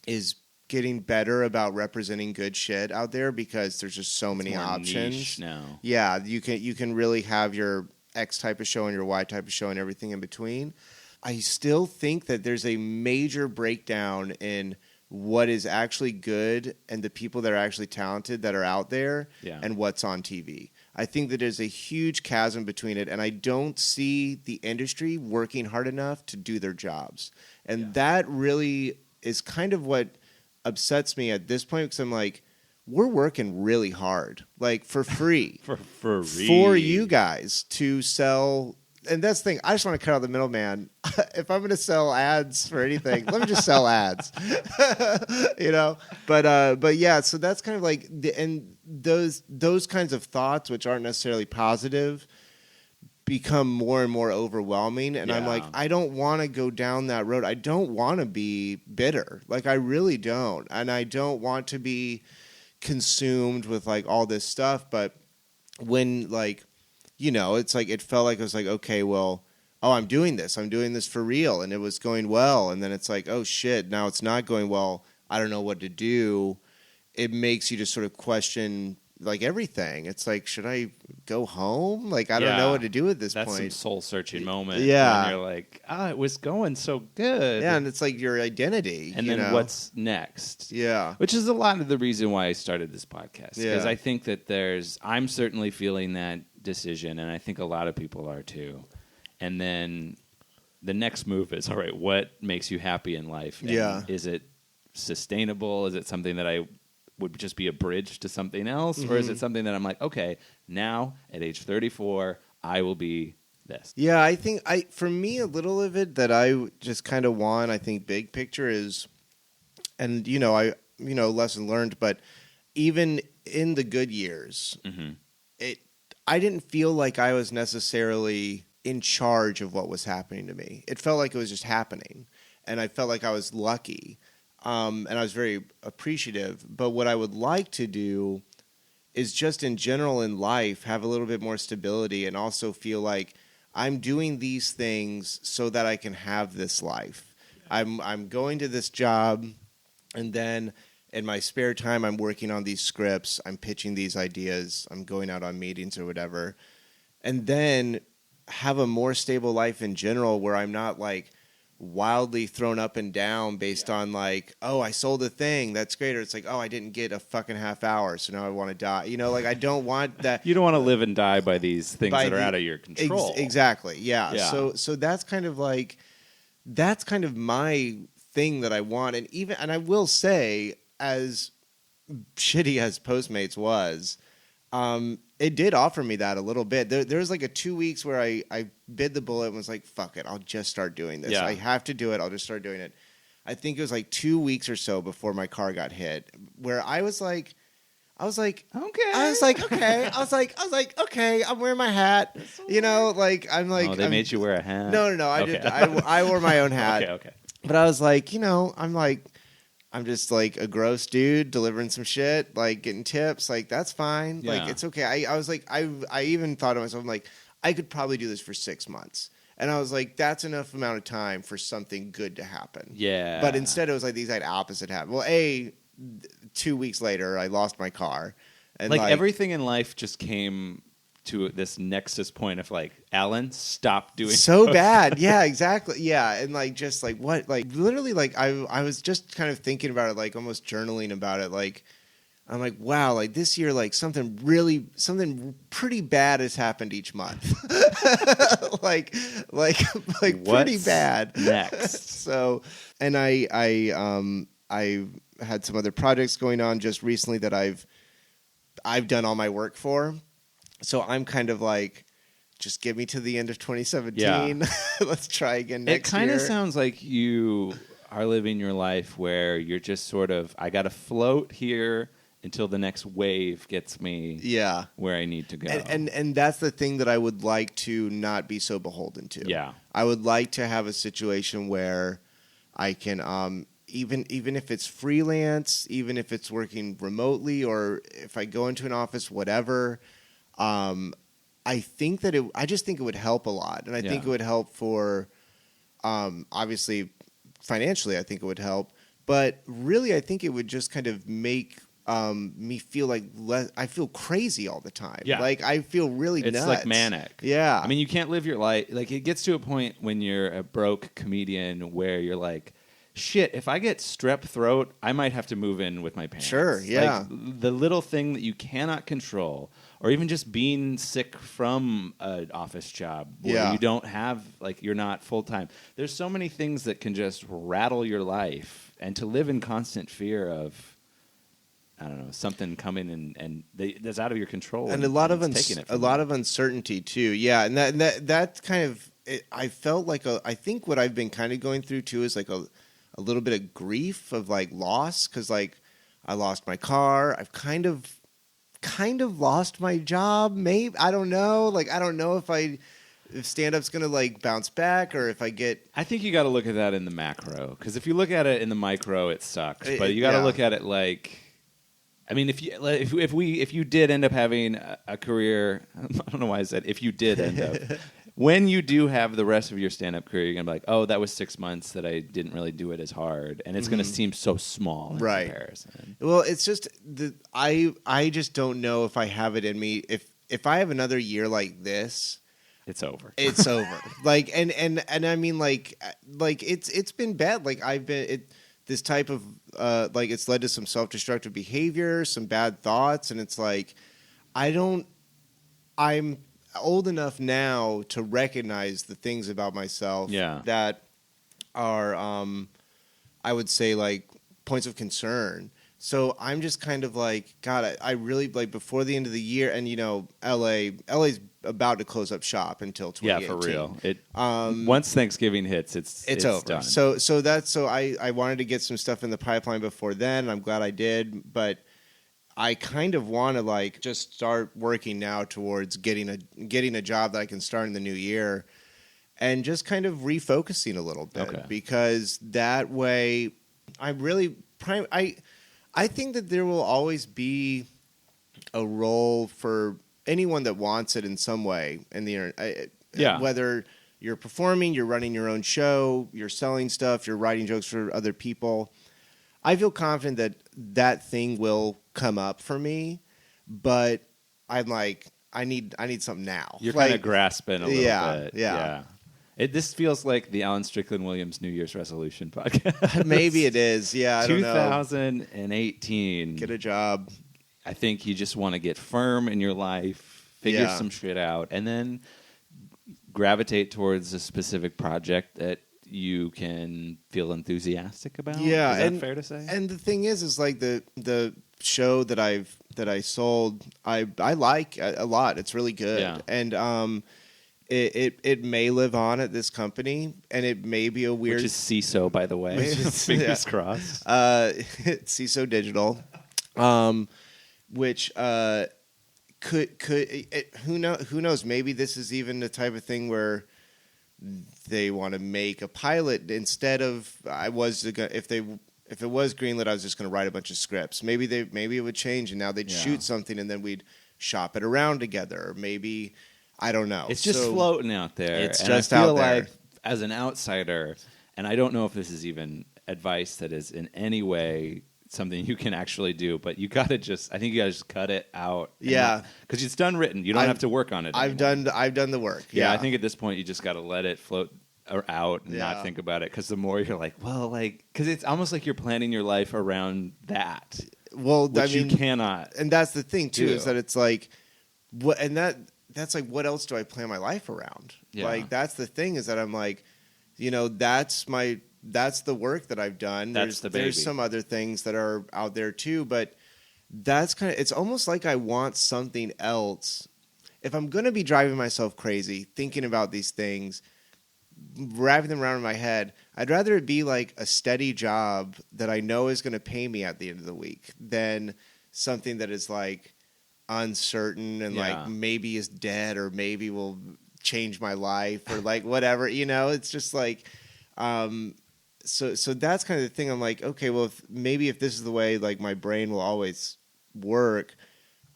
is getting better about representing good shit out there because there's just so many options niche now. Yeah, you can really have your X type of show and your Y type of show and everything in between. I still think that there's a major breakdown in what is actually good and the people that are actually talented that are out there and what's on TV. I think that there's a huge chasm between it, and I don't see the industry working hard enough to do their jobs. And that really is kind of what upsets me at this point, because I'm like, we're working really hard, like for free, for you guys to sell. And that's the thing. I just want to cut out the middleman. If I'm going to sell ads for anything, let me just sell ads, you know. But yeah. So that's kind of like those kinds of thoughts, which aren't necessarily positive, become more and more overwhelming. And I'm like, I don't want to go down that road. I don't want to be bitter. Like, I really don't. And I don't want to be consumed with like all this stuff. But when like, you know, it's like, it felt like I was like, okay, well, I'm doing this for real. And it was going well. And then it's like, oh shit, now it's not going well. I don't know what to do. It makes you just sort of question like everything. It's like, should I go home? Like, I don't know what to do at this point. That's some soul-searching moment. Yeah. When you're like, it was going so good. Yeah, and it's like your identity. And then what's next? Yeah. Which is a lot of the reason why I started this podcast. Because I think that I'm certainly feeling that decision, and I think a lot of people are too. And then the next move is, all right, what makes you happy in life? And is it sustainable? Is it something that I would just be a bridge to something else? Or is it something that I'm like, okay, now at age 34, I will be this? Yeah, I think for me, a little of it that I just kind of want, I think big picture is, and lesson learned, but even in the good years, I didn't feel like I was necessarily in charge of what was happening to me. It felt like it was just happening, and I felt like I was lucky. And I was very appreciative. But what I would like to do is just in general in life have a little bit more stability and also feel like I'm doing these things so that I can have this life. I'm going to this job, and then in my spare time I'm working on these scripts, I'm pitching these ideas, I'm going out on meetings or whatever, and then have a more stable life in general where I'm not like wildly thrown up and down based on like, oh, I sold a thing, that's great, or it's like, oh, I didn't get a fucking half hour, so now I want to die. You know, like I don't want that. You don't want to live and die by these things that are out of your control. Exactly. Yeah. So that's kind of like, that's kind of my thing that I want. And I will say, as shitty as Postmates was, it did offer me that a little bit. There was like a 2 weeks where I bit the bullet and was like, fuck it, I'll just start doing this. I have to do it. I'll just start doing it. I think it was like 2 weeks or so before my car got hit, where I was like, okay. I'm wearing my hat. You know, like I'm like. Oh, they made you wear a hat. No. Okay. I wore my own hat. Okay. But I was like, I'm just like a gross dude delivering some shit, like getting tips. Like, that's fine. Yeah. Like, it's okay. I was like, I even thought to myself, I'm like, I could probably do this for 6 months. And I was like, that's enough amount of time for something good to happen. Yeah. But instead, it was like the exact opposite happened. Well, 2 weeks later, I lost my car. And like everything in life just came to this nexus point of like, Alan, stop doing so bad. Yeah, exactly. Yeah. And like, just like what, like literally like I was just kind of thinking about it, like almost journaling about it. Like, I'm like, wow, like this year, like something pretty bad has happened each month. like pretty bad. Next. So, and I had some other projects going on just recently that I've done all my work for. So I'm kind of like, just get me to the end of 2017. Yeah. Let's try again next year. It kind of sounds like you are living your life where you're just sort of, I got to float here until the next wave gets me where I need to go. And that's the thing that I would like to not be so beholden to. Yeah. I would like to have a situation where I can even if it's freelance, even if it's working remotely, or if I go into an office, whatever. I think that I just think it would help a lot, and I think it would help for, obviously, financially. I think it would help, but really, I think it would just kind of make me feel like I feel crazy all the time. Yeah. Like I feel really nuts. It's like manic. Yeah. I mean, you can't live your life. Like, it gets to a point when you're a broke comedian where you're like, shit, if I get strep throat, I might have to move in with my parents. Sure, yeah. Like, the little thing that you cannot control, or even just being sick from an office job where you don't have, like, you're not full-time. There's so many things that can just rattle your life, and to live in constant fear of, I don't know, something coming and that's out of your control, and a lot of lot of uncertainty too. Yeah, and that kind of I felt like I think what I've been kind of going through too is like a little bit of grief of like loss, because like I lost my car. I've kind of lost my job. Maybe I don't know. Like I don't know if stand-up's gonna like bounce back, or if I get. I think you got to look at that in the macro, because if you look at it in the micro, it sucks. But you got to look at it like. I mean, if you did end up having a career, I don't know why I said if you did end up, when you do have the rest of your stand-up career, you're gonna be like, oh, that was 6 months that I didn't really do it as hard, and it's gonna seem so small in comparison. Well, it's just I just don't know if I have it in me. If I have another year like this, it's over. It's over. Like and I mean like it's been bad. Like I've been this type of like it's led to some self-destructive behavior, some bad thoughts, and it's like I'm old enough now to recognize the things about myself that are I would say like points of concern. So I'm just kind of like, God, I really like before the end of the year, and you know, LA's about to close up shop until 2018. Yeah, for real. It once Thanksgiving hits, it's over. Done. So I wanted to get some stuff in the pipeline before then. And I'm glad I did, but I kind of want to like just start working now towards getting a job that I can start in the new year, and just kind of refocusing a little bit, because that way I think that there will always be a role for anyone that wants it in some way in the internet. Whether you're performing, you're running your own show, you're selling stuff, you're writing jokes for other people. I feel confident that that thing will come up for me, but I'm like, I need something now. You're like, kind of grasping a little bit. Yeah. This feels like the Alan Strickland Williams New Year's resolution podcast. Maybe it is. Yeah, I don't know. 2018. Get a job. I think you just want to get firm in your life, figure some shit out, and then gravitate towards a specific project that you can feel enthusiastic about. Yeah, is that fair to say? And the thing is like the show that I sold, I like a lot. It's really good. Yeah. And it may live on at this company, and it may be a weird. Which is CISO, by the way. Fingers crossed. CISO Digital, which who knows? Maybe this is even the type of thing where they want to make a pilot instead of if it was greenlit, I was just going to write a bunch of scripts. Maybe it would change, and now they'd shoot something, and then we'd shop it around together. Or maybe. I don't know. It's just floating out there. It's and just I feel out there. like, as an outsider, and I don't know if this is even advice that is in any way something you can actually do, but you got to I think you got to just cut it out. Yeah. Because it's done written. You don't have to work on it anymore. I've done the work. Yeah, I think at this point you just got to let it float out and not think about it, because the more you're like, well, like, because it's almost like you're planning your life around that. Well, which you cannot. And that's the thing, too, is that it's like, what, and that's like, what else do I plan my life around? Yeah. Like, that's the thing, is that I'm like, you know, that's the work that I've done. There's some other things that are out there too, but that's it's almost like I want something else. If I'm going to be driving myself crazy, thinking about these things, wrapping them around in my head, I'd rather it be like a steady job that I know is going to pay me at the end of the week than something that is like uncertain and like maybe is dead or maybe will change my life or like whatever, you know. It's just like so that's kind of the thing. I'm like, okay, well, if this is the way like my brain will always work,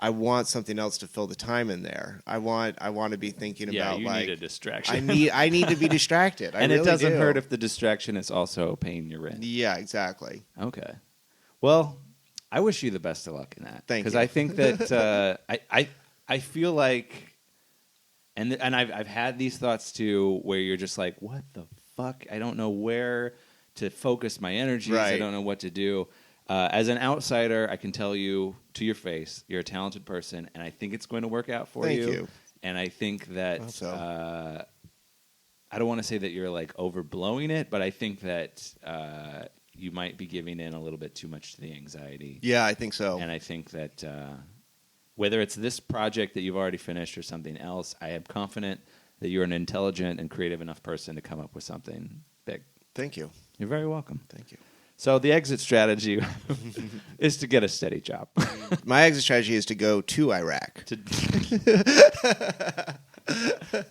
I want something else to fill the time in there. I want to be thinking about you like need a distraction. I need to be distracted. And really it doesn't do. hurt if the distraction is also paying your rent. Yeah, exactly. Okay. Well, I wish you the best of luck in that. Thank you. Because I think that I feel like, and I've had these thoughts too, where you're just like, what the fuck? I don't know where to focus my energies. Right. I don't know what to do. As an outsider, I can tell you to your face, you're a talented person, and I think it's going to work out for you. Thank you. And I think that I don't want to say that you're like overblowing it, but I think that you might be giving in a little bit too much to the anxiety. Yeah, I think so. And I think that whether it's this project that you've already finished or something else, I am confident that you're an intelligent and creative enough person to come up with something big. Thank you. You're very welcome. Thank you. So the exit strategy is to get a steady job. My exit strategy is to go to Iraq.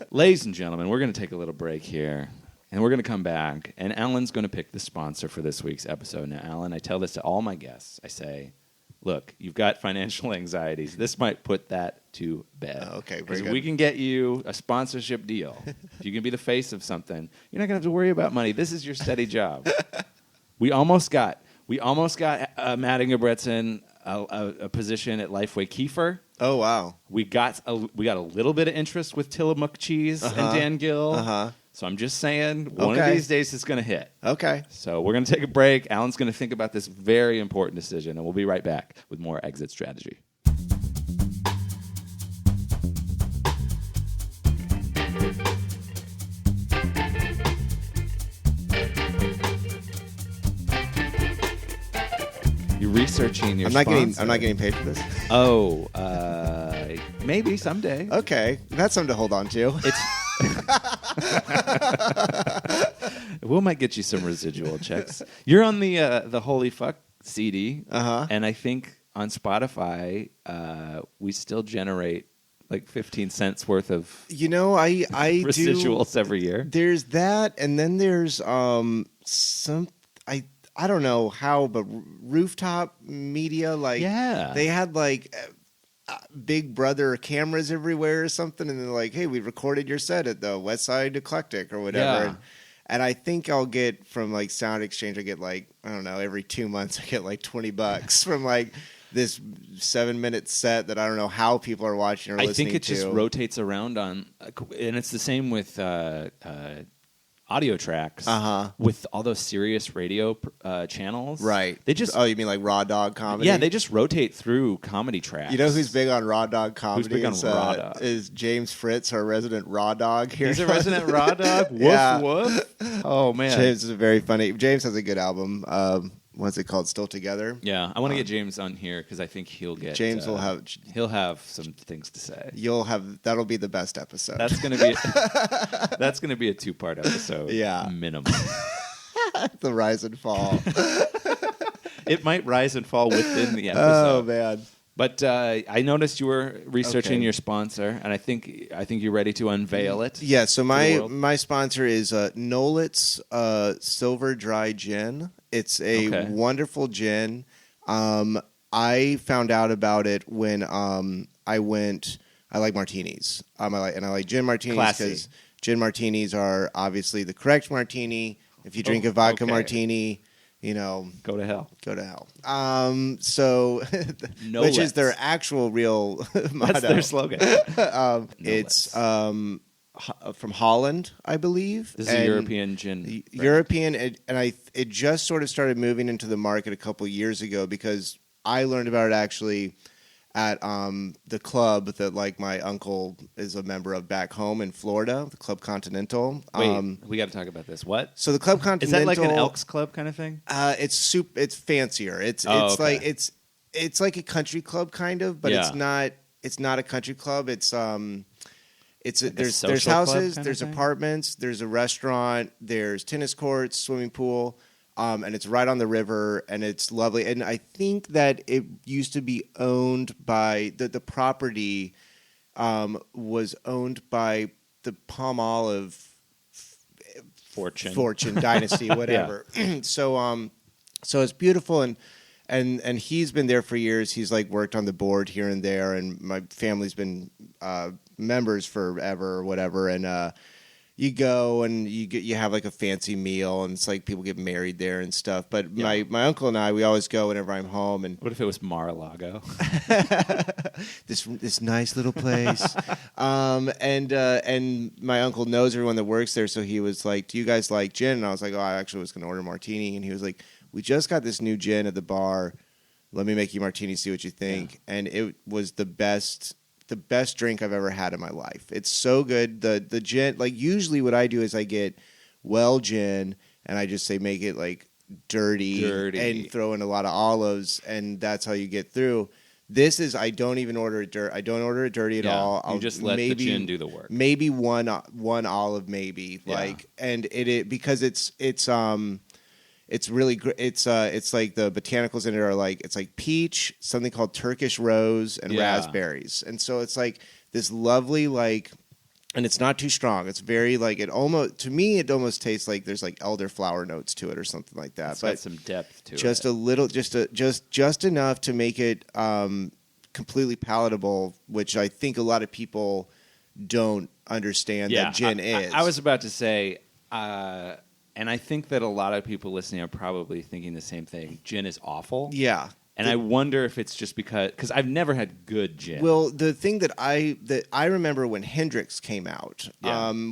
Ladies and gentlemen, we're going to take a little break here, and we're going to come back, and Alan's going to pick the sponsor for this week's episode. Now, Alan, I tell this to all my guests. I say, look, you've got financial anxieties. This might put that to bed. Oh, okay, very Because good. we can get you a sponsorship deal. If you can be the face of something, you're not going to have to worry about money. This is your steady job. We almost got Matt Ingebretson a position at Lifeway Kiefer. Oh wow. We got a little bit of interest with Tillamook Cheese and Dan Gill. So I'm just saying, one of these days it's going to hit. Okay. So we're going to take a break. Alan's going to think about this very important decision, and we'll be right back with more Exit Strategy. You're researching your sponsor. I'm not getting paid for this. Oh, maybe someday. Okay, that's something to hold on to. We might get you some residual checks. You're on the Holy Fuck CD, and I think on Spotify we still generate like 15 cents worth of I residuals every year. There's that, and then there's some I don't know how, but Rooftop Media, they had Big Brother cameras everywhere or something, and they're like, hey, we recorded your set at the West Side Eclectic or whatever. Yeah. And I think I'll get from Sound Exchange, I get I don't know, every 2 months I get $20 from this 7-minute set that I don't know how people are watching or listening to. I think it just rotates around and it's the same with audio tracks with all those Sirius radio channels. Right. They just you mean like Raw Dog Comedy? Yeah, they just rotate through comedy tracks. You know who's big on Raw Dog Comedy? Who's big on Raw Dog? Is James Fritz, our resident Raw Dog here. He's a resident Raw Dog? Woof, Yeah. woof. Oh, man. James is very funny. James has a good album. What's it called? Still Together? Yeah, I want to get James on here because I think he'll get... James will have some things to say. That'll be the best episode. That's going to be a 2-part episode. Yeah. Minimum. The rise and fall. It might rise and fall within the episode. Oh, man. But I noticed you were researching your sponsor, and I think you're ready to unveil it. Yeah, so my sponsor is Nolet's Silver Dry Gin. It's a wonderful gin. I found out about it when I like martinis. I like gin martinis because gin martinis are obviously the correct martini. If you drink a vodka martini, go to hell. Go to hell. Which is their actual real motto. That's their slogan. It's from Holland, I believe. This is a European gin. European, and it just sort of started moving into the market a couple years ago because I learned about it actually at the club that my uncle is a member of back home in Florida, the Club Continental. Wait, we got to talk about this. What? So the Club Continental is that like an Elks Club kind of thing? It's fancier. It's like a country club kind of, but it's not a country club. It's there's houses, there's apartments, there's a restaurant, there's tennis courts, swimming pool. And it's right on the river, and it's lovely. And I think that it used to be owned by the property was owned by the Palmolive fortune dynasty, whatever. So it's beautiful, and he's been there for years. He's like worked on the board here and there, and my family's been members forever or whatever. And you go and you have like a fancy meal, and it's like people get married there and stuff. But my uncle and I, we always go whenever I'm home. And what if it was Mar-a-Lago? this nice little place. And my uncle knows everyone that works there, so he was like, "Do you guys like gin?" And I was like, "Oh, I actually was going to order a martini." And he was like, "We just got this new gin at the bar. Let me make you a martini, see what you think." Yeah. And it was the best drink I've ever had in my life. It's so good. The gin, like usually what I do is I get well gin and I just say make it like dirty and throw in a lot of olives, and that's how you get through. This is I don't even order it dirty. I don't order it dirty at all. I'll just let the gin do the work. Maybe one olive, maybe and it because it's really great. It's like the botanicals in it are like it's like peach, something called Turkish rose, and raspberries, and so it's like this lovely like, and it's not too strong. It's very like it almost tastes like there's like elderflower notes to it or something like that. It's got some depth to it. Just a little, just enough to make it completely palatable, which I think a lot of people don't understand that gin is. I was about to say. And I think that a lot of people listening are probably thinking the same thing. Gin is awful. Yeah. And I wonder if it's just because I've never had good gin. Well, the thing that I remember when Hendrick's came out,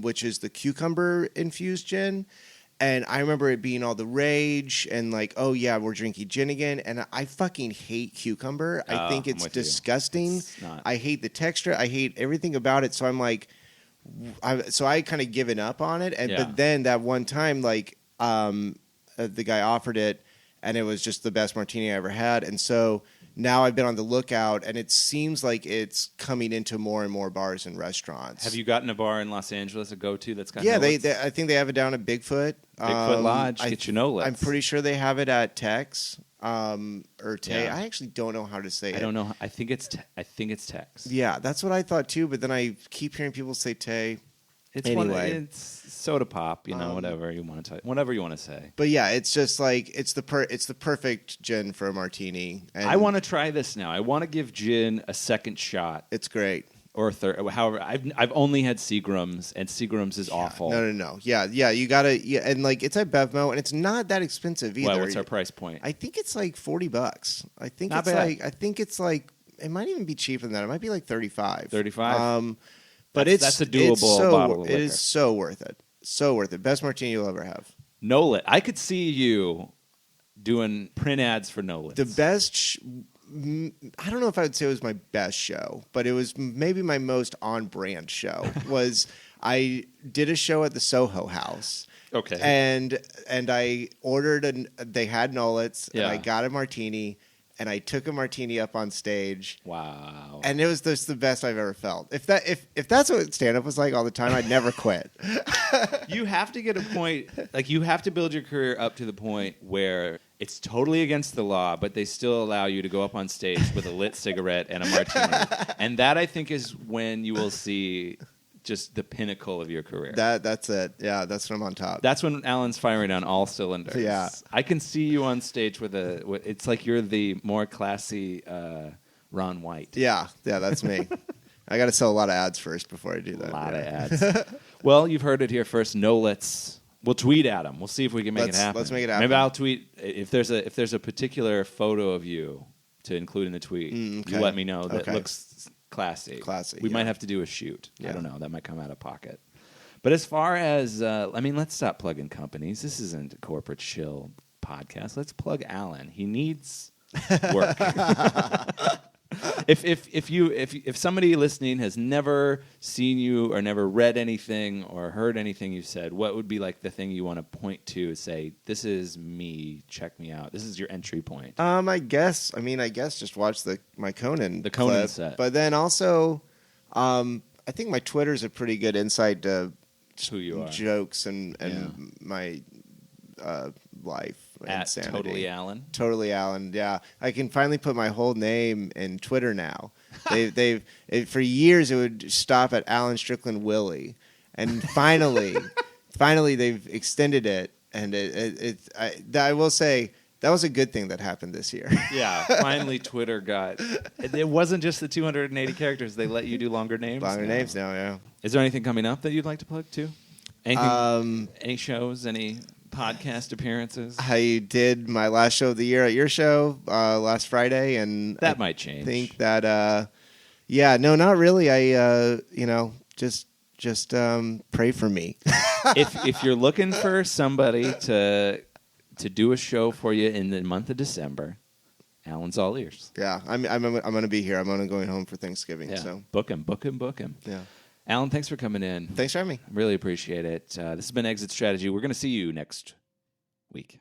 which is the cucumber infused gin, and I remember it being all the rage and like, oh yeah, we're drinking gin again, and I fucking hate cucumber. I think it's disgusting. I hate the texture. I hate everything about it. So I'm like. So I kind of given up on it, but then that one time, like the guy offered it, and it was just the best martini I ever had. And so now I've been on the lookout, and it seems like it's coming into more and more bars and restaurants. Have you gotten a bar in Los Angeles, a go-to that's got? Yeah, I think they have it down at Bigfoot. Bigfoot Lodge. Get your Nolets. I'm pretty sure they have it at Tex. Or Tay. I actually don't know how to say it. I don't know. I think it's Tex. Yeah, that's what I thought too. But then I keep hearing people say Tay. It's soda pop, whatever you want to say. But yeah, it's just like it's the perfect gin for a martini. And I want to try this now. I want to give gin a second shot. It's great. Or a third. However, I've only had Seagram's, and Seagram's is awful. No. Yeah. You gotta. Yeah, and like it's at Bevmo, and it's not that expensive either. Well, what's our price point? I think it's like $40. I think not it's bad. like. I think it's like. It might even be cheaper than that. It might be like 35. 35. But that's a doable bottle of liquor. It is so worth it. So worth it. Best martini you'll ever have. Nolet. I could see you doing print ads for Nolets. The best. I don't know if I would say it was my best show, but it was maybe my most on-brand show. I did a show at the Soho House. Okay. And I ordered they had Nolets, and I got a martini, and I took a martini up on stage. Wow. And it was just the best I've ever felt. If that's what stand-up was like all the time, I'd never quit. You have to get a point, like you have to build your career up to the point where it's totally against the law, but they still allow you to go up on stage with a lit cigarette and a martini. And that, I think, is when you will see just the pinnacle of your career. That's it. Yeah, that's when I'm on top. That's when Alan's firing on all cylinders. Yeah. I can see you on stage with it's like you're the more classy Ron White. Yeah, that's me. I got to sell a lot of ads first before I do that. A lot of ads. Well, you've heard it here first. Nolets. We'll tweet at him. We'll see if we can make it happen. Let's make it happen. Maybe I'll tweet if there's a particular photo of you to include in the tweet. Okay. You let me know that looks classy. We might have to do a shoot. I don't know. That might come out of pocket. But as far as let's stop plugging companies. This isn't a corporate shill podcast. Let's plug Alan. He needs work. If somebody listening has never seen you or never read anything or heard anything you've said, what would be like the thing you want to point to, say, this is me, check me out. This is your entry point. I guess just watch my Conan Conan clip. set. But then also I think my Twitter's a pretty good insight to who you are, jokes and my life. At insanity. Totally Alan. Yeah, I can finally put my whole name in Twitter now. For years it would stop at Alan Strickland Willie, and finally finally they've extended it, and I will say that was a good thing that happened this year. Yeah, finally Twitter got. It wasn't just the 280 characters; they let you do longer names. Longer names now, yeah. Is there anything coming up that you'd like to plug too? Anything? Any shows? Any podcast appearances? I did my last show of the year at your show last Friday, and that might change. I think that, no, not really. I, just pray for me. if you're looking for somebody to do a show for you in the month of December, Alan's all ears. Yeah, I'm going to be here. I'm going home for Thanksgiving. Yeah. So book him. Yeah. Alan, thanks for coming in. Thanks for having me. Really appreciate it. This has been Exit Strategy. We're going to see you next week.